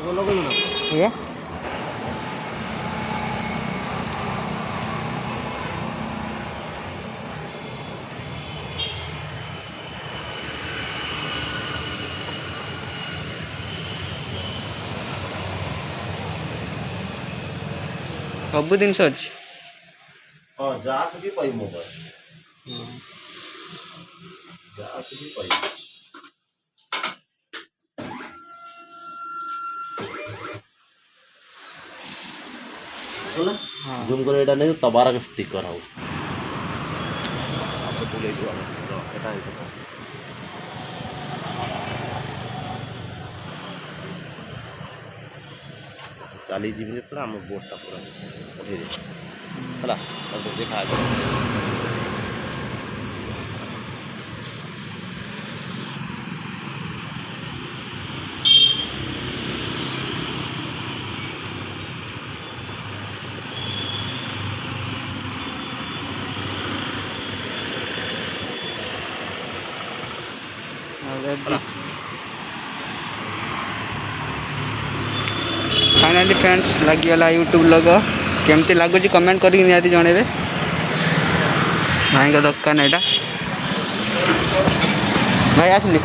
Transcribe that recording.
ये सब जिनस अच्छी हाँ जात भी पाई मोबाइल जात भी पाई ना जूम करे एटा नहीं तबारा के स्टिकर हो आप तो ले जो एटा है चाली जीवन तो आम बोर्डटा पूरा पठे है देखा फाइनाली फ्रेंड्स लगिगला यूट्यूब लोग केमती लगुच कमेंट करके निहाती जनइबे भाई का दुकान एटा भाई आसली।